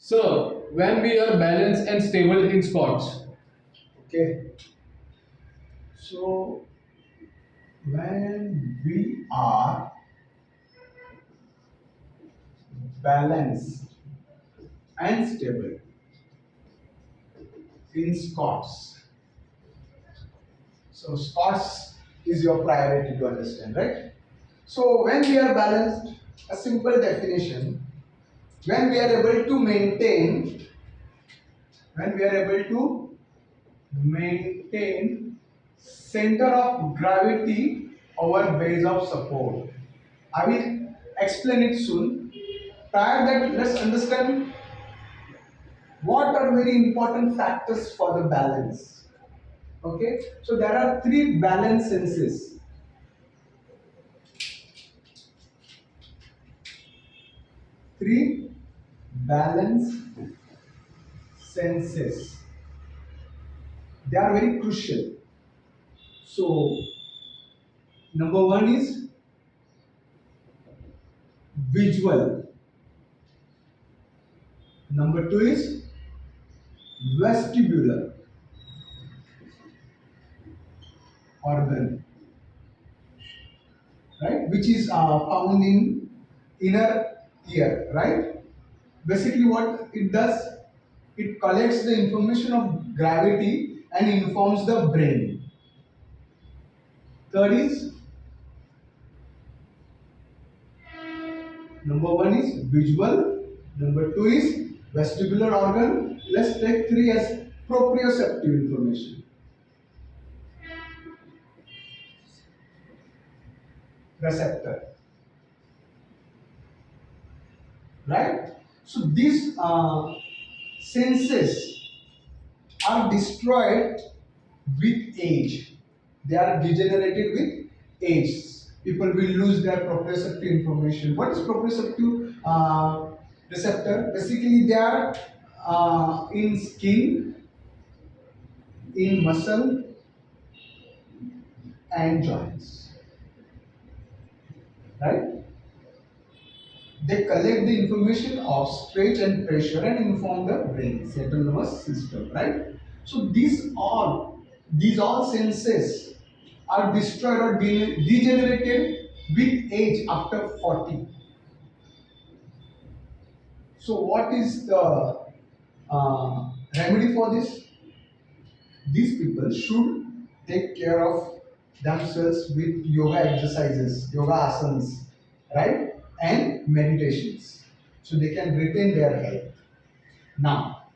So, when we are balanced and stable in sports, Okay, so when we are balanced and stable in Scots, so Scots is your priority to understand, right? So when we are balanced, a simple definition, when we are able to maintain, when we are able to maintain center of gravity over base of support. I will explain it soon. Prior that, let's understand what are very important factors for the balance. Okay, so there are three balance senses. Three balance senses. They are very crucial. So, number one is visual. Number two is vestibular organ, right? Which is found in inner ear, right? Basically, what it does, it collects the information of gravity and informs the brain. Third is, number one is visual, number two is vestibular organ. Let's take three as proprioceptive information, receptor, right? So these senses are destroyed with age. They are degenerated with age. People will lose their proprioceptive information. What is proprioceptive receptor? Basically, they are in skin, in muscle, and joints. Right? They collect the information of stretch and pressure and inform the brain, central nervous system. Right? So these all senses are destroyed or degenerated with age after 40. So what is the remedy for this? These people should take care of themselves with yoga exercises, yoga asanas, right? And meditations. So they can retain their health. Now,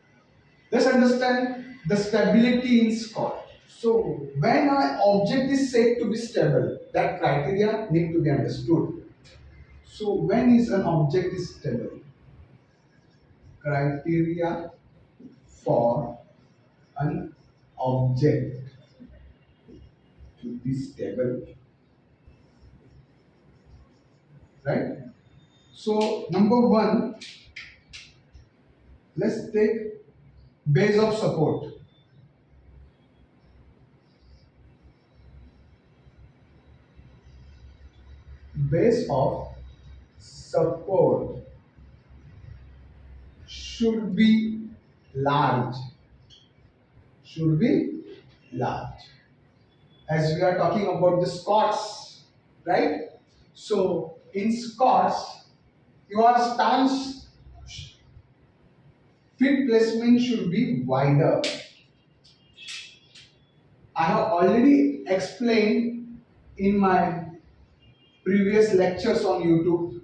let's understand the stability in Scott. So when an object is said to be stable, that criteria need to be understood. So when is an object is stable? Criteria for an object to be stable, right? So number one, let's take base of support. Base of support should be large, should be large, as we are talking about the Scots, right? So in Scots, your stance feet placement should be wider. I have already explained in my previous lectures on YouTube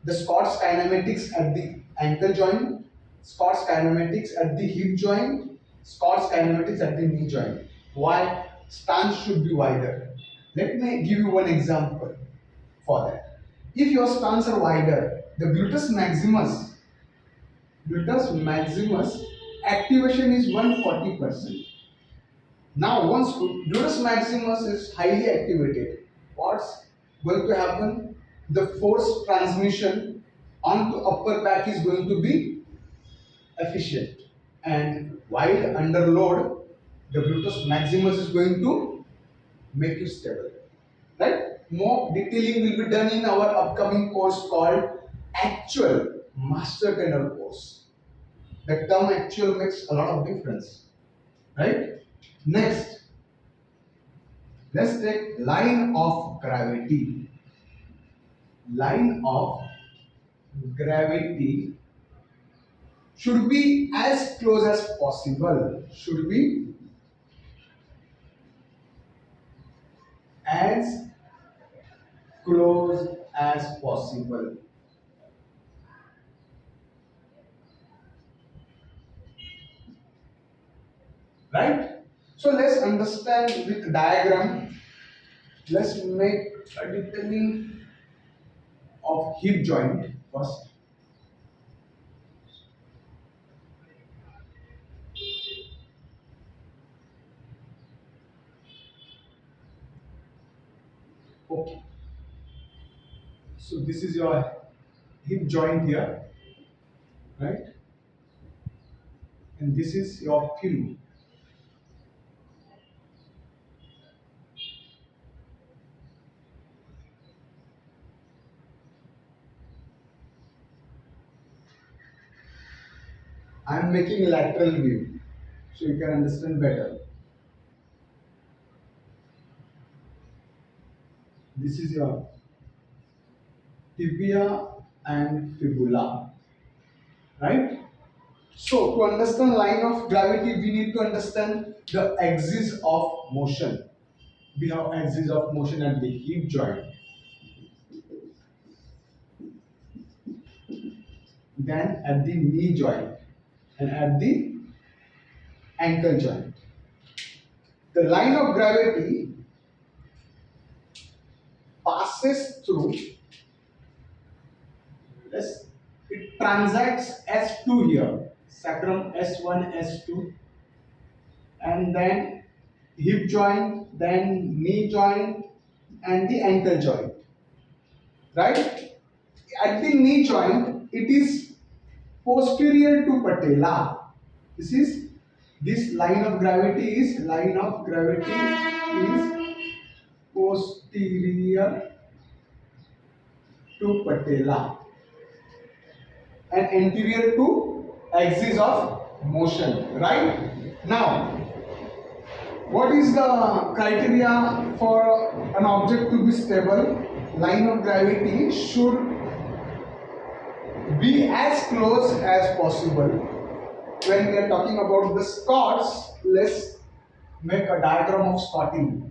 the Scott's kinematics at the ankle joint, Scott's kinematics at the hip joint, Scott's kinematics at the knee joint. Why stance should be wider? Let me give you one example for that. If your stance are wider, the gluteus maximus activation is 140%. Now, once gluteus maximus is highly activated, what's going to happen? The force transmission onto upper back is going to be efficient, and while under load, the gluteus maximus is going to make you stable. Right? More detailing will be done in our upcoming course called Actual Master Trainer course. The term actual makes a lot of difference, right? Next, let's take line of gravity. Line of gravity should be as close as possible. Should be as close as possible. Right? So let's understand with diagram. Let's make a detailing of hip joint first. Okay. So this is your hip joint here, right? And this is your fibula. I am making a lateral view so you can understand better. This is your tibia and fibula, right? So to understand line of gravity, we need to understand the axis of motion. We have axis of motion at the hip joint, then at the knee joint, and at the ankle joint. The line of gravity passes through, let's, it transacts S2 here, sacrum S1, S2, and then hip joint, then knee joint, and the ankle joint, right? At the knee joint, it is posterior to patella. This is, this line of gravity is posterior to patella and anterior to axis of motion, right? Now, what is the criteria for an object to be stable? Line of gravity should be as close as possible. When we are talking about the Scots, let's make a diagram of Scotting.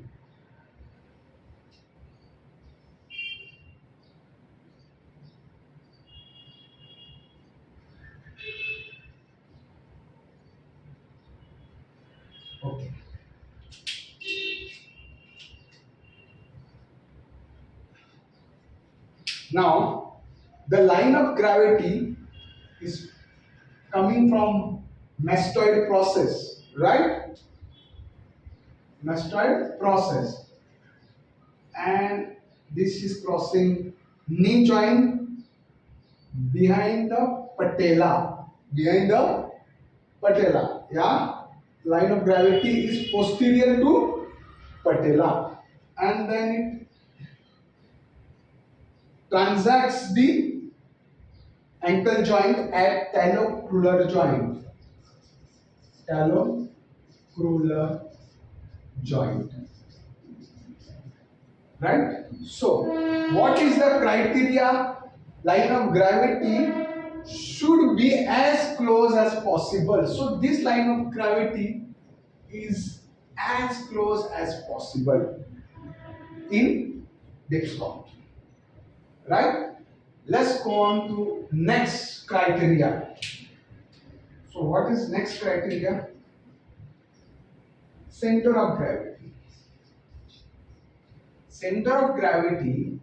Okay. Now, the line of gravity is coming from mastoid process, right? Mastoid process, and this is crossing knee joint behind the patella, behind the patella. Yeah, line of gravity is posterior to patella, and then it transacts the ankle joint at talocrular joint. Talocrular joint. Right? So, what is the criteria? Line of gravity should be as close as possible. So, this line of gravity is as close as possible in dipscot. Right? Let's go on to next criteria. So, what is next criteria? Center of gravity. Center of gravity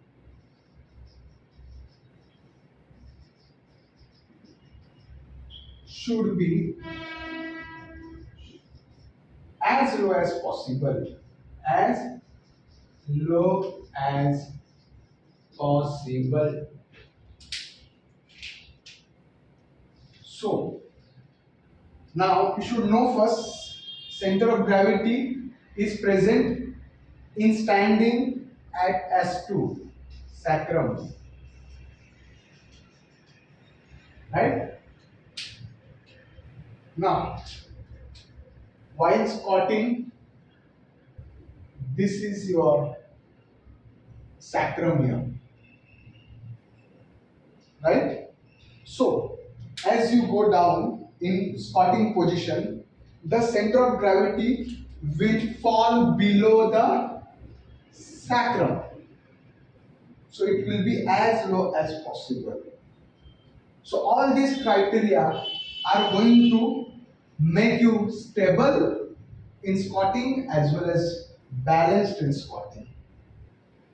should be as low as possible. As low as possible. So, now you should know first, center of gravity is present in standing at S2, sacrum. Right? Now, while squatting, this is your sacrum here, right? So, as you go down in squatting position, the center of gravity will fall below the sacrum. So, it will be as low as possible. So, all these criteria are going to make you stable in squatting as well as balanced in squatting.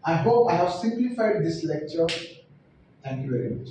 I hope I have simplified this lecture. Thank you very much.